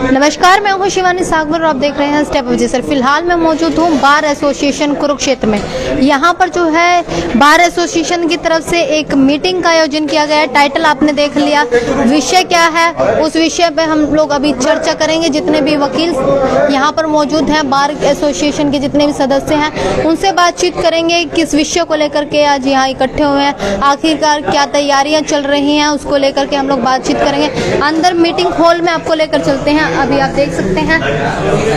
नमस्कार, मैं हूं शिवानी सागवर और आप देख रहे हैं स्टेप विजय सर। फिलहाल मैं मौजूद हूं बार एसोसिएशन कुरुक्षेत्र में। यहां पर जो है बार एसोसिएशन की तरफ से एक मीटिंग का आयोजन किया गया है। टाइटल आपने देख लिया, विषय क्या है उस विषय पे हम लोग अभी चर्चा करेंगे। जितने भी वकील यहाँ पर मौजूद हैं, बार एसोसिएशन के जितने भी सदस्य हैं, उनसे बातचीत करेंगे किस विषय को लेकर के आज यहाँ इकट्ठे हुए हैं, आखिरकार क्या तैयारियाँ चल रही हैं, उसको लेकर के हम लोग बातचीत करेंगे। अंदर मीटिंग हॉल में आपको लेकर चलते हैं। अभी आप देख सकते हैं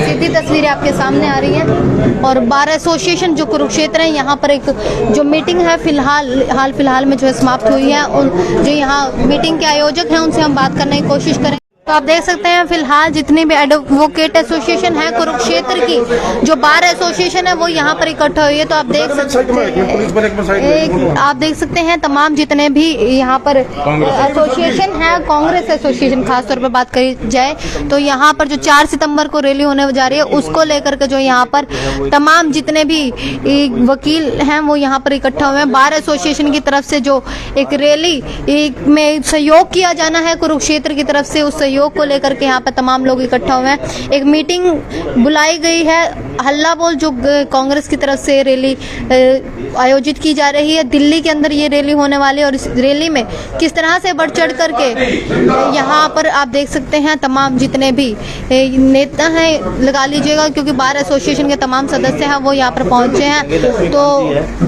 सीधी तस्वीरें आपके सामने आ रही हैं। और बार एसोसिएशन जो कुरुक्षेत्र है, यहाँ पर एक जो मीटिंग है फिलहाल में जो है समाप्त हुई है। उन जो यहाँ मीटिंग के आयोजक हैं उनसे हम बात करने की कोशिश करें। तो आप देख सकते हैं फिलहाल जितनी भी एडवोकेट एसोसिएशन है कुरुक्षेत्र की, जो बार एसोसिएशन है वो यहाँ पर इकट्ठा हुई है। तो आप देख सकते हैं तमाम जितने भी यहाँ पर एसोसिएशन है, कांग्रेस एसोसिएशन खास तौर पर बात करी जाए तो यहाँ पर जो 4 सितंबर को रैली होने जा रही है, उसको लेकर के जो यहाँ पर तमाम जितने भी वकील हैं वो यहाँ पर इकट्ठा हुए हैं। बार एसोसिएशन की तरफ से जो एक रैली में सहयोग किया जाना है कुरुक्षेत्र की तरफ से, उस योग को लेकर के यहाँ पर तमाम लोग इकट्ठा हुए हैं। एक मीटिंग बुलाई गई है, हल्ला बोल जो कांग्रेस की तरफ से रैली आयोजित की जा रही है। दिल्ली के अंदर ये रैली होने वाली है और इस रैली में किस तरह से बढ़ चढ़ करके यहाँ पर आप देख सकते हैं तमाम जितने भी नेता हैं, लगा लीजिएगा क्योंकि बार एसोसिएशन के तमाम सदस्य हैं वो यहाँ पर पहुँचे हैं। तो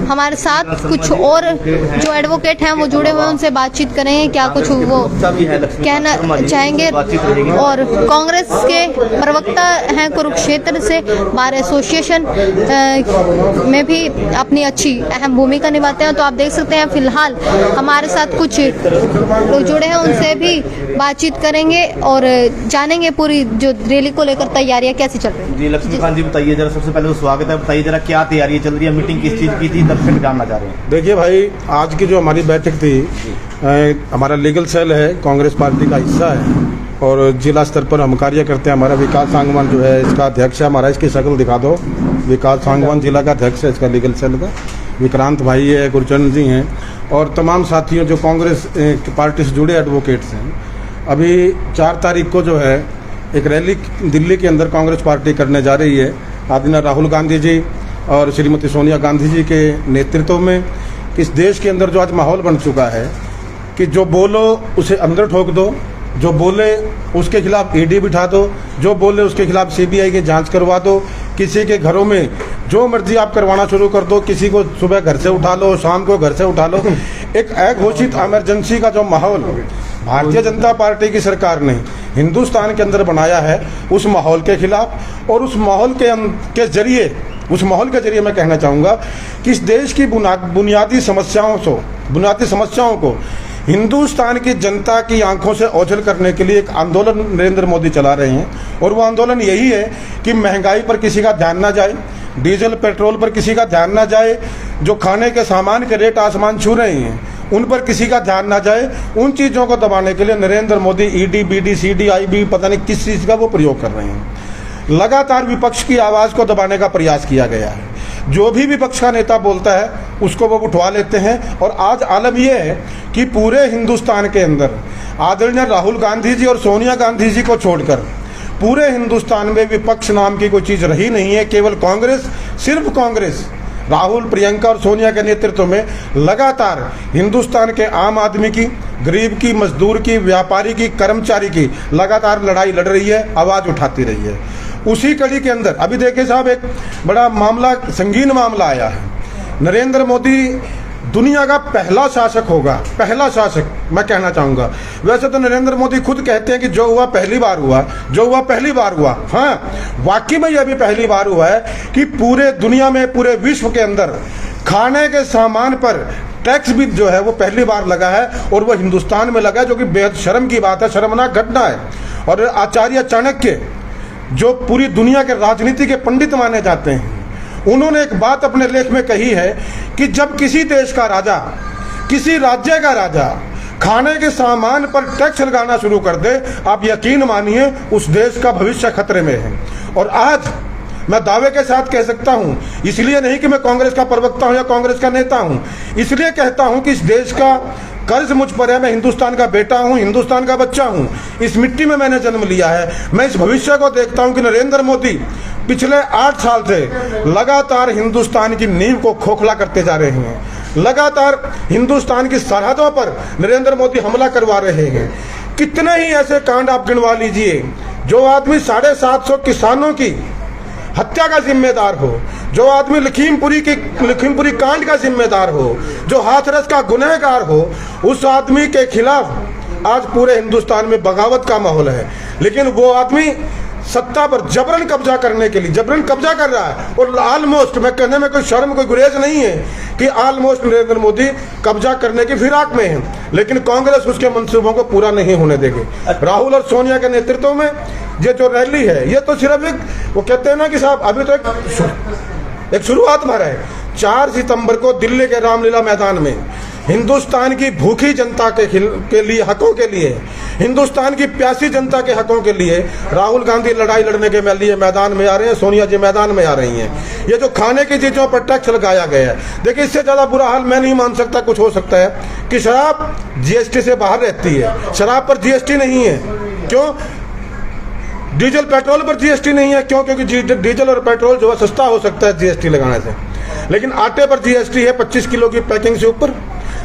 हमारे साथ कुछ और जो एडवोकेट हैं वो जुड़े हुए हैं, उनसे बातचीत करेंगे क्या कुछ वो कहना चाहेंगे। और कांग्रेस के प्रवक्ता हैं कुरुक्षेत्र से, बार एसोसिएशन में भी अपनी अच्छी अहम भूमिका निभाते हैं। तो आप देख सकते हैं फिलहाल हमारे साथ कुछ लोग जुड़े हैं, उनसे भी बातचीत करेंगे और जानेंगे पूरी जो रैली को लेकर तैयारियां कैसी चल रही है। जी लक्ष्मीकांत जी बताइए जरा, सबसे पहले तो स्वागत है, बताइए जरा क्या तैयारी चल रही है, मीटिंग किस चीज़ की थी, दर्शक जानना चाह रहे हैं। देखिए भाई, आज की जो हमारी बैठक थी, हमारा लीगल सेल है, कांग्रेस पार्टी का हिस्सा है और जिला स्तर पर हम कार्य करते हैं। हमारा विकास सांगवान जो है इसका अध्यक्ष है, हमारा इसकी शक्ल दिखा दो, विकास सांगवान जिला का अध्यक्ष है इसका लीगल सेल का। विक्रांत भाई है, गुरचरण जी हैं और तमाम साथियों जो कांग्रेस पार्टी से जुड़े एडवोकेट्स हैं। अभी 4 तारीख को जो है एक रैली दिल्ली के अंदर कांग्रेस पार्टी करने जा रही है। आदरणीय राहुल गांधी जी और श्रीमती सोनिया गांधी जी के नेतृत्व में इस देश के अंदर जो आज माहौल बन चुका है कि जो बोलो उसे अंदर ठोक दो, जो बोले उसके खिलाफ ईडी बिठा दो, जो बोले उसके खिलाफ सीबीआई की जांच करवा दो, किसी के घरों में जो मर्जी आप करवाना शुरू कर दो, किसी को सुबह घर से उठा लो, शाम को घर से उठा लो। एक अघोषित इमरजेंसी का जो माहौल भारतीय जनता पार्टी की सरकार ने हिंदुस्तान के अंदर बनाया है, उस माहौल के खिलाफ और उस माहौल के जरिए मैं कहना चाहूँगा कि इस देश की बुनियादी समस्याओं को हिंदुस्तान की जनता की आंखों से ओझल करने के लिए एक आंदोलन नरेंद्र मोदी चला रहे हैं। और वो आंदोलन यही है कि महंगाई पर किसी का ध्यान ना जाए, डीजल पेट्रोल पर किसी का ध्यान ना जाए, जो खाने के सामान के रेट आसमान छू रहे हैं उन पर किसी का ध्यान ना जाए। उन चीज़ों को दबाने के लिए Narendra Modi ED, BD, CD, IB पता नहीं किस चीज़ का वो प्रयोग कर रहे हैं। लगातार विपक्ष की आवाज़ को दबाने का प्रयास किया गया है। जो भी विपक्ष का नेता बोलता है उसको वो उठवा लेते हैं। और आज आलम यह है कि पूरे हिंदुस्तान के अंदर आदरणीय राहुल गांधी जी और सोनिया गांधी जी को छोड़कर पूरे हिंदुस्तान में विपक्ष नाम की कोई चीज़ रही नहीं है। केवल कांग्रेस, सिर्फ कांग्रेस राहुल, प्रियंका और सोनिया के नेतृत्व में लगातार हिंदुस्तान के आम आदमी की, गरीब की, मजदूर की, व्यापारी की, कर्मचारी की लगातार लड़ाई लड़ रही है, आवाज़ उठाती रही है। उसी कड़ी के अंदर अभी देखिए साहब, एक बड़ा मामला, संगीन मामला आया है। नरेंद्र मोदी दुनिया का पहला शासक होगा, पहला शासक मैं कहना चाहूँगा। वैसे तो नरेंद्र मोदी खुद कहते हैं कि जो हुआ पहली बार हुआ, जो हुआ पहली बार हुआ। हाँ, वाकई में यह भी पहली बार हुआ है कि पूरे दुनिया में, पूरे विश्व के अंदर खाने के सामान पर टैक्स भी जो है वो पहली बार लगा है और वो हिंदुस्तान में लगा है, जो कि बेहद शर्म की बात है, शर्मनाक घटना है। और आचार्य चाणक्य जो पूरी दुनिया के राजनीति के पंडित माने जाते हैं, उन्होंने एक बात अपने लेख में कही है कि जब किसी देश का राजा, किसी राज्य का राजा खाने के सामान पर टैक्स लगाना शुरू कर दे, आप यकीन मानिए उस देश का भविष्य खतरे में है। और आज मैं दावे के साथ कह सकता हूं, इसलिए नहीं कि मैं कांग्रेस का प्रवक्ता हूं या कांग्रेस का नेता हूं, इसलिए कहता हूं कि इस देश का कर्ज मुझ पर है। मैं हिंदुस्तान का बेटा हूँ, हिंदुस्तान का बच्चा हूँ, इस मिट्टी में मैंने जन्म लिया है। मैं इस भविष्य को देखता हूँ कि नरेंद्र मोदी पिछले 8 साल से लगातार हिंदुस्तान की नींव को खोखला करते जा रहे हैं। लगातार हिंदुस्तान की सरहदों पर नरेंद्र मोदी हमला करवा रहे हैं। कितने ही ऐसे कांड आप गिनवा लीजिए। जो आदमी 750 किसानों की हत्या का जिम्मेदार हो, जो आदमी लखीमपुरी कांड का जिम्मेदार हो, जो हाथरस का गुनहगार हो, उस आदमी के खिलाफ आज पूरे हिंदुस्तान में बगावत का माहौल है। लेकिन वो आदमी सत्ता पर जबरन कब्जा करने के लिए जबरन कब्जा कर रहा है। और ऑलमोस्ट, मैं कहने में कोई शर्म कोई गुरेज नहीं है कि ऑलमोस्ट नरेंद्र मोदी कब्जा करने की फिराक में है, लेकिन कांग्रेस उसके मंसूबों को पूरा नहीं होने देगी। राहुल और सोनिया के नेतृत्व में ये जो रैली है, ये तो सिर्फ एक, वो कहते हैं ना कि साहब अभी तो एक शुरुआत भर है। 4 सितंबर को दिल्ली के रामलीला मैदान में हिंदुस्तान की भूखी जनता के लिए, हकों के लिए, हिंदुस्तान की प्यासी जनता के हकों के लिए राहुल गांधी लड़ाई लड़ने के लिए मैदान में आ रहे हैं, सोनिया जी मैदान में आ रही हैं। ये जो खाने की चीजों पर टैक्स लगाया गया है, देखिए इससे ज्यादा बुरा हाल मैं नहीं मान सकता कुछ हो सकता है कि शराब जीएसटी से बाहर रहती है। शराब पर जीएसटी नहीं है, क्यों? डीजल पेट्रोल पर जीएसटी नहीं है, क्यों? क्योंकि डीजल और पेट्रोल जो है सस्ता हो सकता है जीएसटी लगाने से। लेकिन आटे पर जीएसटी है 25 किलो की पैकिंग से ऊपर।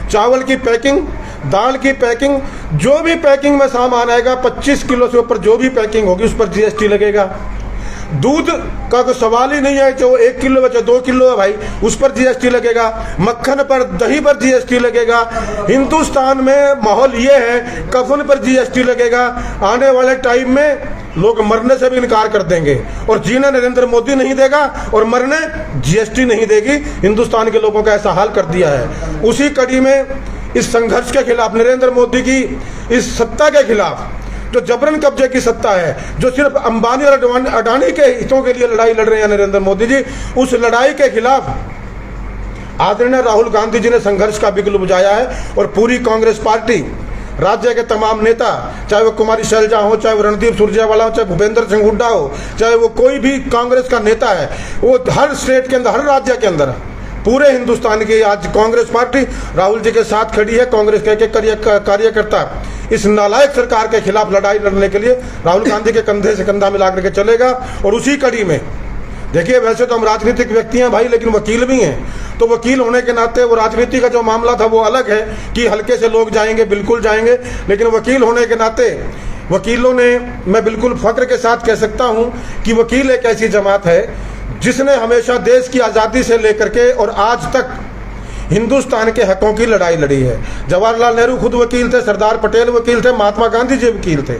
चावल की पैकिंग, दाल की पैकिंग, जो भी पैकिंग में सामान आएगा 25 किलो से ऊपर जो भी पैकिंग होगी उस पर जीएसटी लगेगा। दूध का कोई सवाल ही नहीं है, जो 1 किलो है 2 किलो है भाई, उस पर जीएसटी लगेगा। मक्खन पर, दही पर जीएसटी लगेगा। हिंदुस्तान में माहौल ये है, कफन पर जीएसटी लगेगा। आने वाले टाइम में लोग मरने से भी इनकार कर देंगे, और जीने नरेंद्र मोदी नहीं देगा और मरने जीएसटी नहीं देगी। हिंदुस्तान के लोगों का ऐसा हाल कर दिया है। उसी कड़ी में इस संघर्ष के खिलाफ, नरेंद्र मोदी की इस सत्ता के खिलाफ, जो जबरन कब्जे की सत्ता है, जो सिर्फ अंबानी और अडानी के हितों के लिए लड़ाई लड़ रहे हैं नरेंद्र मोदी जी, उस लड़ाई के खिलाफ आदरणीय राहुल गांधी जी ने संघर्ष का बिगुल बजाया है। और पूरी कांग्रेस पार्टी, राज्य के तमाम नेता, चाहे वो कुमारी शैलजा हो, चाहे वो रणदीप सुरजेवाला हो, चाहे भूपेंद्र सिंह हुड्डा हो, चाहे वो कोई भी कांग्रेस का नेता है, वो हर स्टेट के अंदर, हर राज्य के अंदर, पूरे हिंदुस्तान की आज कांग्रेस पार्टी राहुल जी के साथ खड़ी है। कांग्रेस के कार्यकर्ता इस नालायक सरकार के खिलाफ लड़ाई लड़ने के लिए राहुल गांधी के कंधे से कंधा मिला करके चलेगा। और उसी कड़ी में देखिए, वैसे तो हम राजनीतिक व्यक्ति हैं भाई, लेकिन वकील भी हैं, तो वकील होने के नाते वो राजनीति का जो मामला था वो अलग है कि हल्के से लोग जाएंगे, बिल्कुल जाएंगे, लेकिन वकील होने के नाते वकीलों ने, मैं बिल्कुल फख्र के साथ कह सकता हूं कि वकील एक ऐसी जमात है जिसने हमेशा देश की आज़ादी से लेकर के और आज तक हिंदुस्तान के हकों की लड़ाई लड़ी है। जवाहरलाल नेहरू खुद वकील थे, सरदार पटेल वकील थे, महात्मा गांधी जी वकील थे।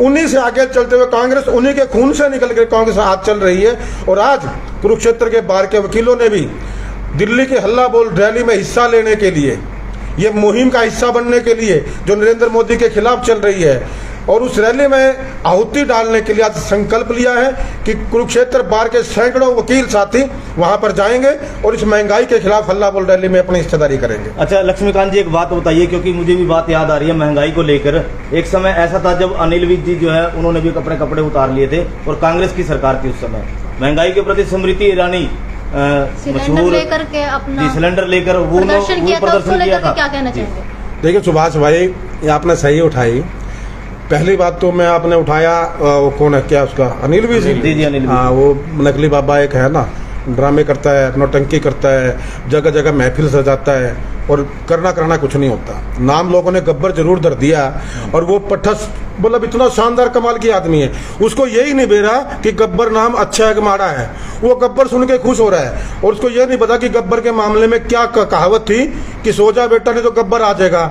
उन्हीं से आगे चलते हुए कांग्रेस, उन्हीं के खून से निकल कर कांग्रेस आज चल रही है। और आज कुरुक्षेत्र के बार के वकीलों ने भी दिल्ली के हल्ला बोल रैली में हिस्सा लेने के लिए, ये मुहिम का हिस्सा बनने के लिए जो नरेंद्र मोदी के खिलाफ चल रही है, और उस रैली में आहुति डालने के लिए आज संकल्प लिया है कि कुरुक्षेत्र बार के सैकड़ों वकील साथी वहां पर जाएंगे और इस महंगाई के खिलाफ हल्ला बोल रैली में अपनी हिस्सेदारी करेंगे। अच्छा लक्ष्मीकांत जी, एक बात बताइए, क्योंकि मुझे भी बात याद आ रही है महंगाई को लेकर। एक समय ऐसा था जब अनिल विज जी जो है उन्होंने भी अपने कपड़े उतार लिए थे और कांग्रेस की सरकार थी उस समय। महंगाई के प्रति स्मृति ईरानी सिलेंडर लेकर के अपना सिलेंडर लेकर वो प्रदर्शन किया था, उसको प्रदर्शन किया लेकर था। क्या कहना चाहेंगे? देखिए सुभाष भाई, ये आपने सही उठाई। पहली बात तो मैं आपने उठाया, वो कौन है, क्या उसका, अनिल विज जी, अनिल विज। हाँ, वो नकली बाबा एक है ना, ड्रामे करता है, नौटंकी करता है, जगह जगह महफिल सजाता है और करना कुछ नहीं होता। नाम लोगों ने गब्बर जरूर धर दिया, और वो पट्ठस मतलब इतना शानदार कमाल की आदमी है, उसको यही नहीं बेरा कि गब्बर नाम अच्छा है कि माड़ा है। वो गब्बर सुन के खुश हो रहा है, और उसको ये नहीं पता कि गब्बर के मामले में क्या कहावत थी कि सो जा बेटा नहीं तो गब्बर आ जाएगा।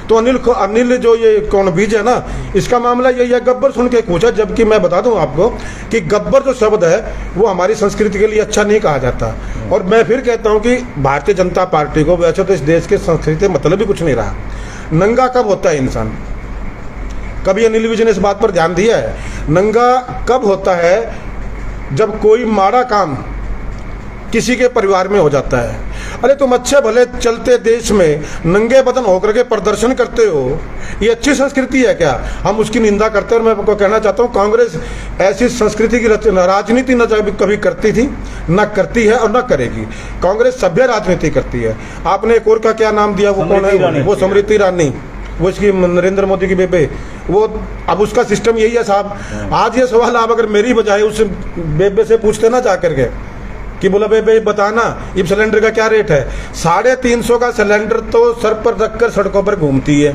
तो अनिल जो ये कौन बीज है ना, इसका मामला यही है, गब्बर सुन के खुश है। जबकि मैं बता दूं आपको कि गब्बर जो शब्द है वो हमारी संस्कृति के लिए अच्छा नहीं कहा जाता। और मैं फिर कहता हूं कि भारतीय जनता पार्टी को वैसे तो इस देश के संस्कृति मतलब भी कुछ नहीं रहा। नंगा कब होता है इंसान? कभी अनिल विज ने इस बात पर ध्यान दिया है? नंगा कब होता है? जब कोई माड़ा काम किसी के परिवार में हो जाता है। अरे तुम अच्छे भले चलते देश में नंगे बदन होकर के प्रदर्शन करते हो, ये अच्छी संस्कृति है क्या? हम उसकी निंदा करते हैं। और मैं आपको कहना चाहता हूँ, कांग्रेस ऐसी संस्कृति की राजनीति न कभी करती थी, न करती है और न करेगी। कांग्रेस सभ्य राजनीति करती है। आपने एक और का क्या नाम दिया, वो कौन है? वो स्मृति ईरानी, वो इसकी नरेंद्र मोदी की बेबे, वो अब उसका सिस्टम यही है साहब। आज ये सवाल आप अगर मेरी बजाय उस बेबे से पूछते ना जा करके कि बोला बेबे बताना ये सिलेंडर का क्या रेट है, 350 का सिलेंडर तो सर पर रखकर सड़कों पर घूमती है।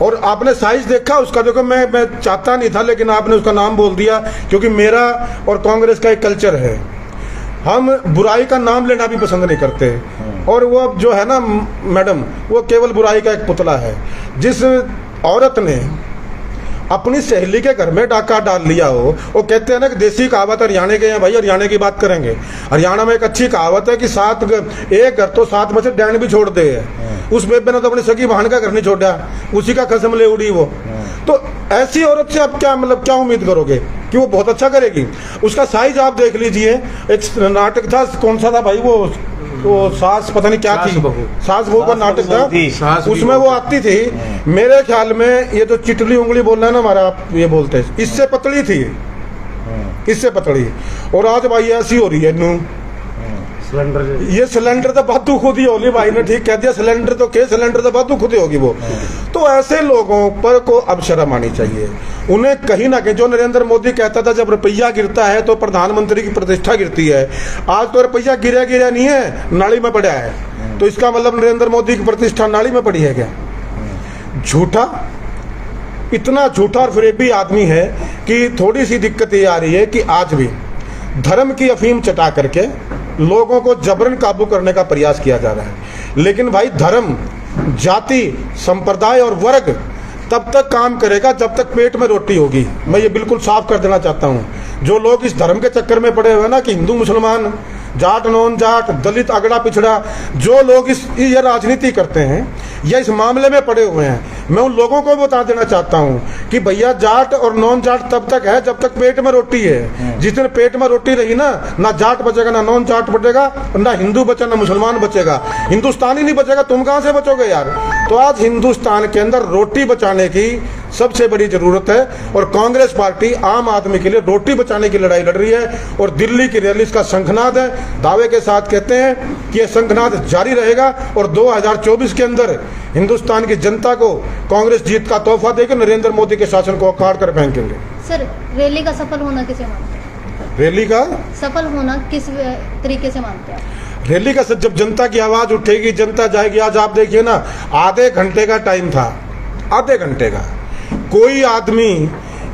और आपने साइज देखा उसका? देखो मैं चाहता नहीं था, लेकिन आपने उसका नाम बोल दिया, क्योंकि मेरा और कांग्रेस का एक कल्चर है, हम बुराई का नाम लेना भी पसंद नहीं करते। और वो जो है ना मैडम, वो केवल बुराई का एक पुतला है। जिस औरत ने अपनी सहेली के घर में डाका डाल लिया हो, वो कहते हैं ना कि देसी कहावत हरियाणा के हैं भाई, हरियाणा की बात करेंगे। हरियाणा में एक अच्छी कहावत है कि एक घर तो 7 बच्चे डैन भी छोड़ दे है। उस बेबे ने तो अपनी सगी बहन का घर नहीं छोड़ा, उसी का कसम ले उड़ी वो। तो ऐसी औरत से आप क्या क्या उम्मीद करोगे कि वो बहुत अच्छा करेगी? उसका साइज आप देख लीजिए। एक नाटक था, कौन सा था भाई, वो सास पता नहीं क्या थी, सास बहू का नाटक था, उसमें वो आती थी। मेरे ख्याल में ये जो चिटली उंगली बोलना है ना हमारा, आप ये बोलते हैं, इससे पतली थी, इससे पतली। और आज भाई ऐसी हो रही है नू सिलेंडर, ये सिलेंडर तो बातू खुद ही होगी। भाई ने ठीक कह दिया, सिलेंडर तो के सिलेंडर तो बातू खुद ही होगी वो। तो ऐसे लोगों पर को अब शर्म आनी चाहिए। उन्हें कहीं ना कहीं, जो नरेंद्र मोदी कहता था जब रुपया गिरता है तो प्रधानमंत्री की प्रतिष्ठा गिरती है, आज तो रुपया गिरा नहीं है, नाली में पड़ा है। तो इसका मतलब नरेंद्र मोदी की प्रतिष्ठा नाली में पड़ी है क्या? झूठा, इतना झूठा और फरेबी आदमी है कि थोड़ी सी दिक्कत ये आ रही है कि आज भी धर्म की अफीम चटा करके लोगों को जबरन काबू करने का प्रयास किया जा रहा है। लेकिन भाई धर्म, जाति, संप्रदाय और वर्ग तब तक काम करेगा जब तक पेट में रोटी होगी। मैं ये बिल्कुल साफ कर देना चाहता हूँ। जो लोग इस धर्म के चक्कर में पड़े हुए हैं ना कि हिंदू मुसलमान, जाट नॉन जाट, दलित अगड़ा पिछड़ा, जो लोग ये राजनीति करते हैं या इस मामले में पड़े हुए हैं, मैं उन लोगों को बता देना चाहता हूं कि भैया जाट और नॉन जाट तब तक है जब तक पेट में रोटी है। जिस दिन पेट में रोटी रही ना जाट बचेगा, ना नॉन जाट बचेगा, ना हिंदू बचा, ना मुसलमान बचेगा, हिंदुस्तानी नहीं बचेगा। तुम कहां से बचोगे यार? तो आज हिंदुस्तान के अंदर रोटी बचाने की सबसे बड़ी जरूरत है और कांग्रेस पार्टी आम आदमी के लिए रोटी बचाने की लड़ाई लड़ रही है। और दिल्ली की रैली इसका शंखनाद है। दावे के साथ कहते हैं कि यह शंखनाद जारी रहेगा और 2024 के अंदर हिंदुस्तान की जनता को कांग्रेस जीत का तोहफा देकर नरेंद्र मोदी के शासन को अखाड़ कर फेंकेंगे। सर, रैली का सफल होना किसे मानते हैं? रैली का सफल होना किस तरीके से मानते हैं? रैली का जब जनता की आवाज उठेगी, जनता जाएगी। आज आप देखिए ना, आधे घंटे का टाइम था, आधे घंटे का। कोई आदमी,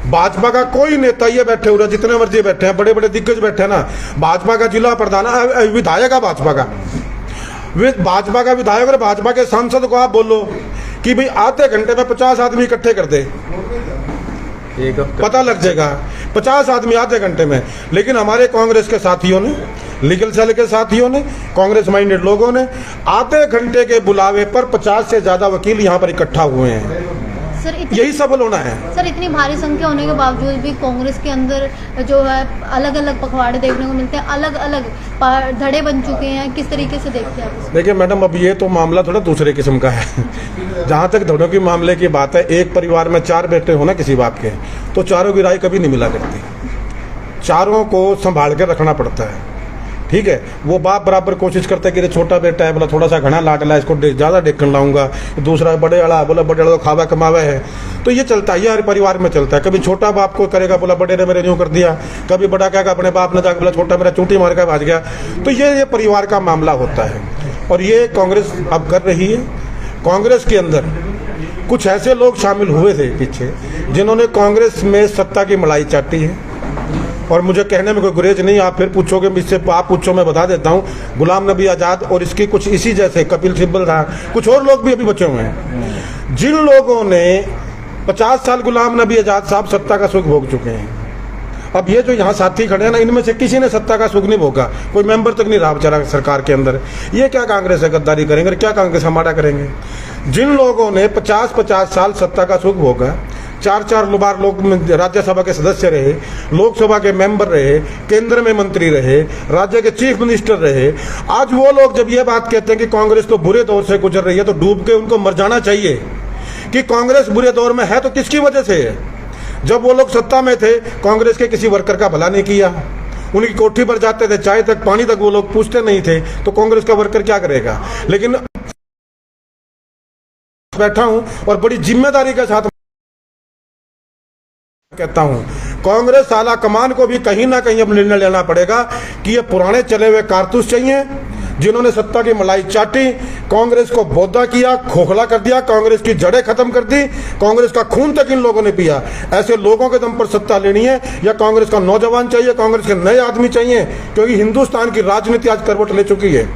भाजपा का कोई नेता, ये बैठे हुए जितने मर्जी बैठे हैं, बड़े बड़े दिग्गज बैठे हैं ना, भाजपा का जिला प्रधान, विधायक है भाजपा का विधायक और भाजपा के सांसद को आप बोलो कि भाई आधे घंटे में 50 आदमी इकट्ठे कर दे, पता लग जाएगा 50 आदमी आधे घंटे में। लेकिन हमारे कांग्रेस के साथियों ने, लीगल सेल के साथियों ने, कांग्रेस माइंडेड लोगों ने आधे घंटे के बुलावे पर 50 से ज्यादा वकील यहाँ पर इकट्ठा हुए हैं। सर, यही सफल होना है। सर, इतनी भारी संख्या होने के बावजूद भी कांग्रेस के अंदर जो है अलग अलग पखवाड़े देखने को मिलते हैं, अलग अलग धड़े बन चुके हैं। किस तरीके से देखते हैं आप? देखिए मैडम, अब ये तो मामला थोड़ा दूसरे किस्म का है। जहाँ तक धड़ों की मामले की बात है, एक परिवार में 4 बेटे हो ना किसी बाप के, तो चारों की राय कभी नहीं मिला करती। चारों को संभाल कर रखना पड़ता है, ठीक है। वो बाप बराबर कोशिश करते हैं कि छोटा बेटा है, बोला थोड़ा सा घना लाडला, इसको ज़्यादा डेकन लाऊंगा। दूसरा बड़े वाला, बोला बड़े वाला तो खावा कमावा है। तो ये चलता है, ये हर परिवार में चलता है। कभी छोटा बाप को करेगा, बोला बड़े ने मेरे यूँ कर दिया। कभी बड़ा कहेगा अपने बाप ने जाकर, बोला छोटा मेरा चूंटी मार कर भाग गया। तो ये परिवार का मामला होता है और ये कांग्रेस अब कर रही है। कांग्रेस के अंदर कुछ ऐसे लोग शामिल हुए थे पीछे, जिन्होंने कांग्रेस में सत्ता की मलाई चाटी है। और मुझे कहने में कोई गुरेज नहीं, आप फिर पूछोगे मुझसे, आप पूछो, मैं बता देता हूँ। गुलाम नबी आज़ाद और इसकी कुछ इसी जैसे, कपिल सिब्बल था, कुछ और लोग भी अभी बचे हुए हैं। जिन लोगों ने 50 साल गुलाम नबी आज़ाद साहब सत्ता का सुख भोग चुके हैं, अब ये जो यहाँ साथी खड़े हैं ना, इनमें से किसी ने सत्ता का सुख नहीं भोगा। कोई मेंबर तक नहीं रहा बेचारा सरकार के अंदर। ये क्या कांग्रेस है गद्दारी करेंगे, क्या कांग्रेस हमारा करेंगे? जिन लोगों ने 50-50 साल सत्ता का सुख भोगा, 4 बार लोग राज्यसभा के सदस्य रहे, लोकसभा के मेंबर रहे, केंद्र में मंत्री रहे, राज्य के चीफ मिनिस्टर रहे। आज वो लोग जब ये बात कहते हैं कि कांग्रेस तो बुरे दौर से गुजर रही है, तो डूब के उनको मर जाना चाहिए कि कांग्रेस बुरे दौर में है तो किसकी वजह से है। जब वो लोग सत्ता में थे, कांग्रेस के किसी वर्कर का भला नहीं किया, उनकी कोठी पर जाते थे, चाय तक पानी तक वो लोग पूछते नहीं थे, तो कांग्रेस का वर्कर क्या करेगा। लेकिन बैठा हूं और बड़ी जिम्मेदारी के साथ कहता हूं, कांग्रेस आला कमान को भी कहीं ना कहीं अब निर्णय लेना पड़ेगा कि ये पुराने चले हुए कारतूस चाहिए, जिन्होंने सत्ता की मलाई चाटी, कांग्रेस को बोधा किया, खोखला कर दिया, कांग्रेस की जड़ें खत्म कर दी, कांग्रेस का खून तक इन लोगों ने पिया। ऐसे लोगों के दम पर सत्ता लेनी है, या कांग्रेस का नौजवान चाहिए, कांग्रेस के नए आदमी चाहिए, क्योंकि हिंदुस्तान की राजनीति आज करवट ले चुकी है।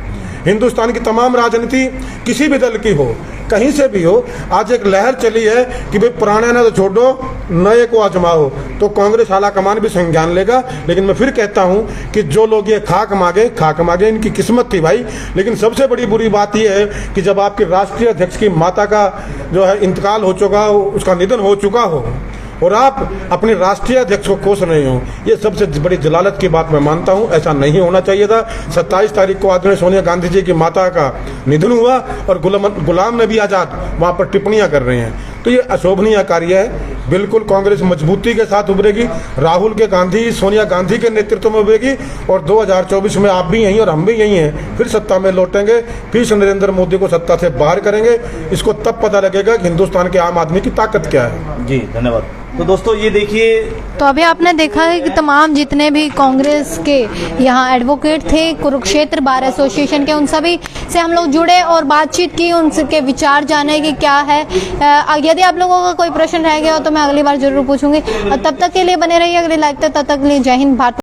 हिंदुस्तान की तमाम राजनीति किसी भी दल की हो, कहीं से भी हो, आज एक लहर चली है कि भाई पुराने ना तो छोड़ो, नए को आजमाओ। तो कांग्रेस आला कमान भी संज्ञान लेगा। लेकिन मैं फिर कहता हूं कि जो लोग ये खाक मांगे, इनकी किस्मत थी भाई। लेकिन सबसे बड़ी बुरी बात यह है कि जब आपके राष्ट्रीय अध्यक्ष की माता का जो है इंतकाल हो चुका हो, उसका निधन हो चुका हो, और आप अपने राष्ट्रीय अध्यक्ष को कोस रहे हो, ये सबसे बड़ी जलालत की बात मैं मानता हूं। ऐसा नहीं होना चाहिए था। 27 तारीख को आदरणीय सोनिया गांधी जी की माता का निधन हुआ और गुलाम नबी आजाद वहां पर टिप्पणियां कर रहे हैं, तो ये अशोभनीय कार्य है। बिल्कुल कांग्रेस मजबूती के साथ उभरेगी, राहुल के गांधी, सोनिया गांधी के नेतृत्व में उभरेगी, और 2024 में आप भी यहीं और हम भी यहीं हैं, फिर सत्ता में लौटेंगे, फिर नरेंद्र मोदी को सत्ता से बाहर करेंगे। इसको तब पता लगेगा कि हिंदुस्तान के आम आदमी की ताकत क्या है। जी धन्यवाद। तो दोस्तों ये देखिए, तो अभी आपने देखा है कि तमाम जितने भी कांग्रेस के यहाँ एडवोकेट थे, कुरुक्षेत्र बार एसोसिएशन के, उन सभी से हम लोग जुड़े और बातचीत की, उनके विचार जाने कि क्या है। यदि आप लोगों का कोई प्रश्न रह गया हो तो मैं अगली बार जरूर पूछूंगी। तब तक के लिए बने रहिए अगली लाइव तक। तब तक के लिए जय हिंद, भारत।